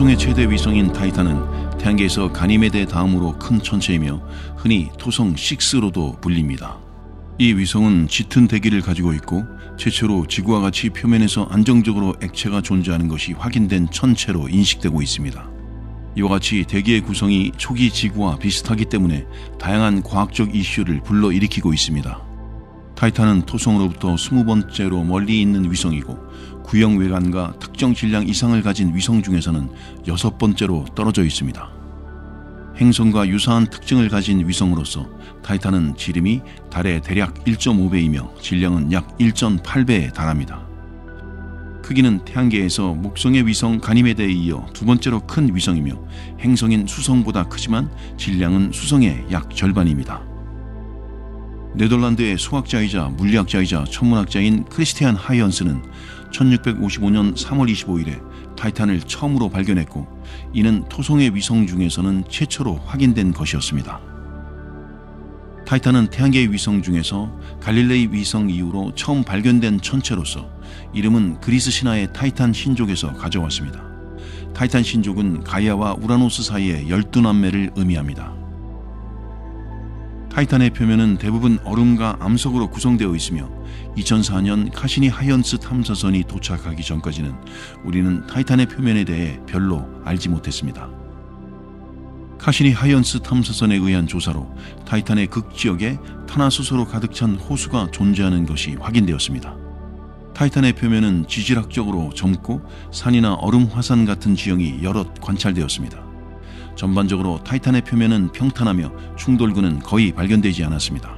토성의 최대 위성인 타이탄은 태양계에서 가니메데 다음으로 큰 천체이며 흔히 토성 6로도 불립니다. 이 위성은 짙은 대기를 가지고 있고 최초로 지구와 같이 표면에서 안정적으로 액체가 존재하는 것이 확인된 천체로 인식되고 있습니다. 이와 같이 대기의 구성이 초기 지구와 비슷하기 때문에 다양한 과학적 이슈를 불러일으키고 있습니다. 타이탄은 토성으로부터 20번째로 멀리 있는 위성이고 구형 외관과 특정 질량 이상을 가진 위성 중에서는 6번째로 떨어져 있습니다. 행성과 유사한 특징을 가진 위성으로서 타이탄은 지름이 달의 대략 1.5배이며 질량은 약 1.8배에 달합니다. 크기는 태양계에서 목성의 위성 가니메데에 이어 두 번째로 큰 위성이며 행성인 수성보다 크지만 질량은 수성의 약 절반입니다. 네덜란드의 수학자이자 물리학자이자 천문학자인 크리스티안 하이언스는 1655년 3월 25일에 타이탄을 처음으로 발견했고 이는 토성의 위성 중에서는 최초로 확인된 것이었습니다. 타이탄은 태양계의 위성 중에서 갈릴레이 위성 이후로 처음 발견된 천체로서 이름은 그리스 신화의 타이탄 신족에서 가져왔습니다. 타이탄 신족은 가이아와 우라노스 사이의 12남매를 의미합니다. 타이탄의 표면은 대부분 얼음과 암석으로 구성되어 있으며 2004년 카시니 하이언스 탐사선이 도착하기 전까지는 우리는 타이탄의 표면에 대해 별로 알지 못했습니다. 카시니 하이언스 탐사선에 의한 조사로 타이탄의 극지역에 탄화수소로 가득 찬 호수가 존재하는 것이 확인되었습니다. 타이탄의 표면은 지질학적으로 젊고 산이나 얼음 화산 같은 지형이 여럿 관찰되었습니다. 전반적으로 타이탄의 표면은 평탄하며 충돌구는 거의 발견되지 않았습니다.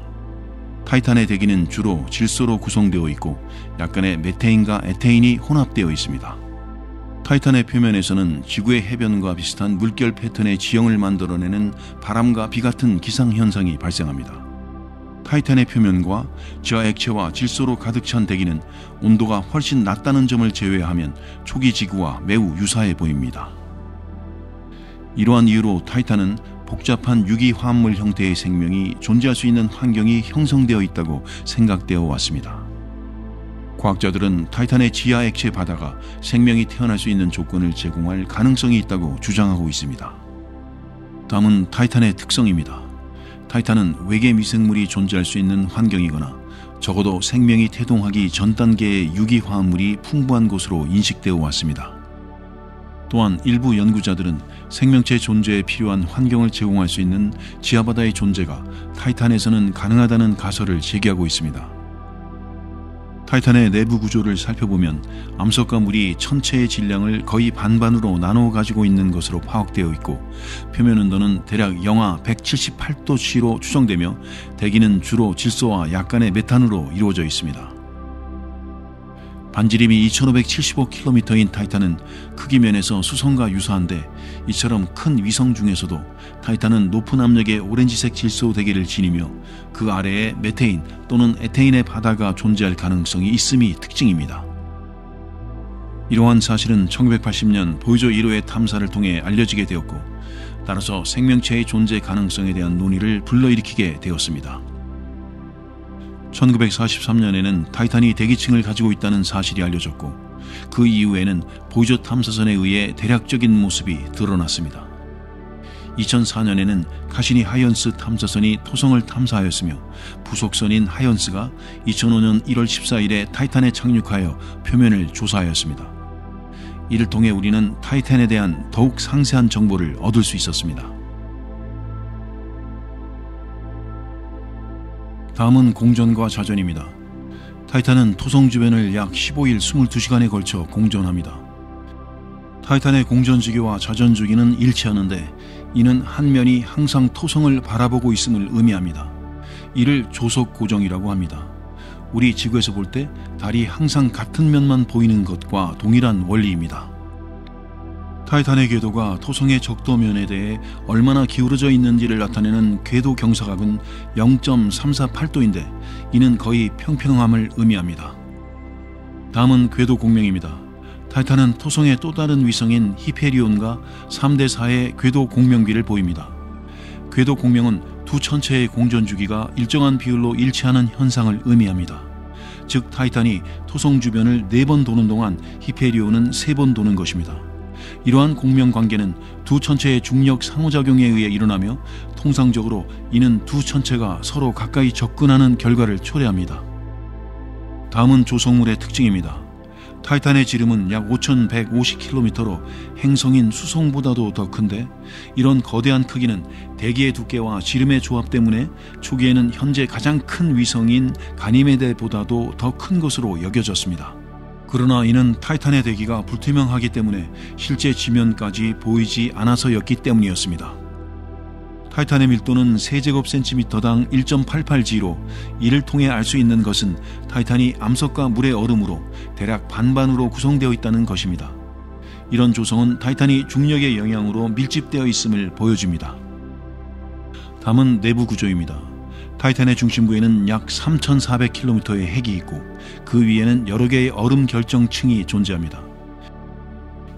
타이탄의 대기는 주로 질소로 구성되어 있고 약간의 메테인과 에테인이 혼합되어 있습니다. 타이탄의 표면에서는 지구의 해변과 비슷한 물결 패턴의 지형을 만들어내는 바람과 비 같은 기상현상이 발생합니다. 타이탄의 표면과 지하 액체와 질소로 가득 찬 대기는 온도가 훨씬 낮다는 점을 제외하면 초기 지구와 매우 유사해 보입니다. 이러한 이유로 타이탄은 복잡한 유기화합물 형태의 생명이 존재할 수 있는 환경이 형성되어 있다고 생각되어 왔습니다. 과학자들은 타이탄의 지하 액체 바다가 생명이 태어날 수 있는 조건을 제공할 가능성이 있다고 주장하고 있습니다. 다음은 타이탄의 특성입니다. 타이탄은 외계 미생물이 존재할 수 있는 환경이거나 적어도 생명이 태동하기 전 단계의 유기화합물이 풍부한 곳으로 인식되어 왔습니다. 또한 일부 연구자들은 생명체 존재에 필요한 환경을 제공할 수 있는 지하바다의 존재가 타이탄에서는 가능하다는 가설을 제기하고 있습니다. 타이탄의 내부 구조를 살펴보면 암석과 물이 천체의 질량을 거의 반반으로 나누어 가지고 있는 것으로 파악되어 있고 표면 온도는 대략 영하 178도씨로 추정되며 대기는 주로 질소와 약간의 메탄으로 이루어져 있습니다. 반지름이 2575km인 타이탄은 크기 면에서 수성과 유사한데 이처럼 큰 위성 중에서도 타이탄은 높은 압력의 오렌지색 질소 대기를 지니며 그 아래에 메테인 또는 에테인의 바다가 존재할 가능성이 있음이 특징입니다. 이러한 사실은 1980년 보이저 1호의 탐사를 통해 알려지게 되었고 따라서 생명체의 존재 가능성에 대한 논의를 불러일으키게 되었습니다. 1943년에는 타이탄이 대기층을 가지고 있다는 사실이 알려졌고 그 이후에는 보이저 탐사선에 의해 대략적인 모습이 드러났습니다. 2004년에는 카시니 하이언스 탐사선이 토성을 탐사하였으며 부속선인 하이언스가 2005년 1월 14일에 타이탄에 착륙하여 표면을 조사하였습니다. 이를 통해 우리는 타이탄에 대한 더욱 상세한 정보를 얻을 수 있었습니다. 다음은 공전과 자전입니다. 타이탄은 토성 주변을 약 15일 22시간에 걸쳐 공전합니다. 타이탄의 공전 주기와 자전 주기는 일치하는데 이는 한 면이 항상 토성을 바라보고 있음을 의미합니다. 이를 조석 고정이라고 합니다. 우리 지구에서 볼 때 달이 항상 같은 면만 보이는 것과 동일한 원리입니다. 타이탄의 궤도가 토성의 적도면에 대해 얼마나 기울어져 있는지를 나타내는 궤도 경사각은 0.348도인데 이는 거의 평평함을 의미합니다. 다음은 궤도 공명입니다. 타이탄은 토성의 또 다른 위성인 히페리온과 3대4의 궤도 공명비를 보입니다. 궤도 공명은 두 천체의 공전 주기가 일정한 비율로 일치하는 현상을 의미합니다. 즉 타이탄이 토성 주변을 4번 도는 동안 히페리온은 3번 도는 것입니다. 이러한 공명관계는 두 천체의 중력 상호작용에 의해 일어나며 통상적으로 이는 두 천체가 서로 가까이 접근하는 결과를 초래합니다. 다음은 조성물의 특징입니다. 타이탄의 지름은 약 5,150km로 행성인 수송보다도 더 큰데, 이런 거대한 크기는 대기의 두께와 지름의 조합 때문에 초기에는 현재 가장 큰 위성인 가니메데보다도 더 큰 것으로 여겨졌습니다. 그러나 이는 타이탄의 대기가 불투명하기 때문에 실제 지면까지 보이지 않아서였기 때문이었습니다. 타이탄의 밀도는 세제곱센티미터당 1.88G로 이를 통해 알 수 있는 것은 타이탄이 암석과 물의 얼음으로 대략 반반으로 구성되어 있다는 것입니다. 이런 조성은 타이탄이 중력의 영향으로 밀집되어 있음을 보여줍니다. 다음은 내부 구조입니다. 타이탄의 중심부에는 약 3,400km의 핵이 있고 그 위에는 여러 개의 얼음 결정층이 존재합니다.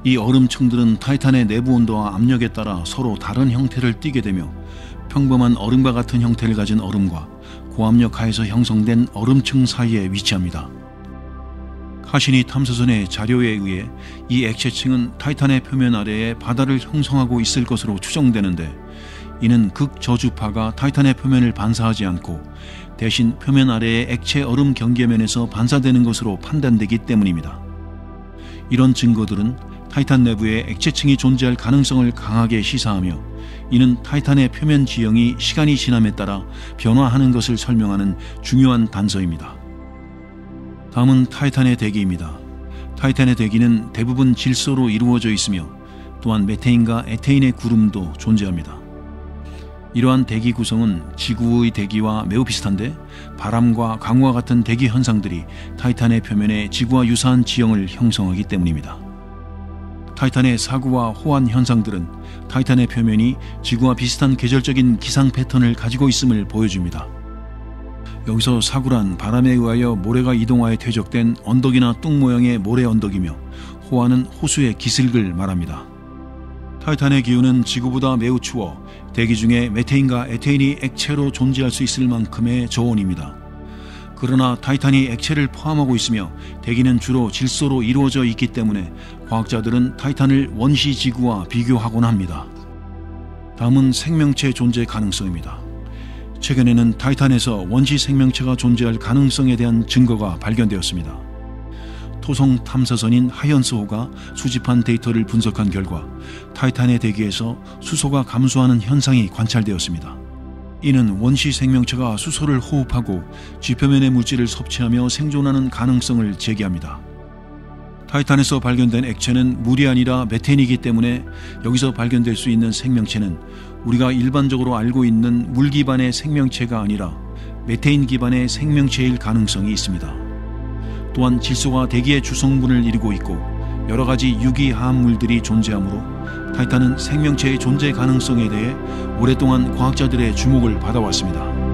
이 얼음층들은 타이탄의 내부 온도와 압력에 따라 서로 다른 형태를 띠게 되며 평범한 얼음과 같은 형태를 가진 얼음과 고압력 하에서 형성된 얼음층 사이에 위치합니다. 카시니 탐사선의 자료에 의해 이 액체층은 타이탄의 표면 아래에 바다를 형성하고 있을 것으로 추정되는데, 이는 극저주파가 타이탄의 표면을 반사하지 않고 대신 표면 아래의 액체 얼음 경계면에서 반사되는 것으로 판단되기 때문입니다. 이런 증거들은 타이탄 내부에 액체층이 존재할 가능성을 강하게 시사하며, 이는 타이탄의 표면 지형이 시간이 지남에 따라 변화하는 것을 설명하는 중요한 단서입니다. 다음은 타이탄의 대기입니다. 타이탄의 대기는 대부분 질소로 이루어져 있으며 또한 메테인과 에테인의 구름도 존재합니다. 이러한 대기 구성은 지구의 대기와 매우 비슷한데, 바람과 강우와 같은 대기 현상들이 타이탄의 표면에 지구와 유사한 지형을 형성하기 때문입니다. 타이탄의 사구와 호환 현상들은 타이탄의 표면이 지구와 비슷한 계절적인 기상 패턴을 가지고 있음을 보여줍니다. 여기서 사구란 바람에 의하여 모래가 이동하여 퇴적된 언덕이나 뚝 모양의 모래 언덕이며, 호환은 호수의 기슭을 말합니다. 타이탄의 기후는 지구보다 매우 추워 대기 중에 메테인과 에테인이 액체로 존재할 수 있을 만큼의 저온입니다. 그러나 타이탄이 액체를 포함하고 있으며 대기는 주로 질소로 이루어져 있기 때문에 과학자들은 타이탄을 원시 지구와 비교하곤 합니다. 다음은 생명체 존재 가능성입니다. 최근에는 타이탄에서 원시 생명체가 존재할 가능성에 대한 증거가 발견되었습니다. 토성 탐사선인 하이언스호가 수집한 데이터를 분석한 결과 타이탄의 대기에서 수소가 감소하는 현상이 관찰되었습니다. 이는 원시 생명체가 수소를 호흡하고 지표면의 물질을 섭취하며 생존하는 가능성을 제기합니다. 타이탄에서 발견된 액체는 물이 아니라 메테인이기 때문에 여기서 발견될 수 있는 생명체는 우리가 일반적으로 알고 있는 물 기반의 생명체가 아니라 메테인 기반의 생명체일 가능성이 있습니다. 또한 질소가 대기의 주성분을 이루고 있고 여러 가지 유기화합물들이 존재하므로 타이탄은 생명체의 존재 가능성에 대해 오랫동안 과학자들의 주목을 받아왔습니다.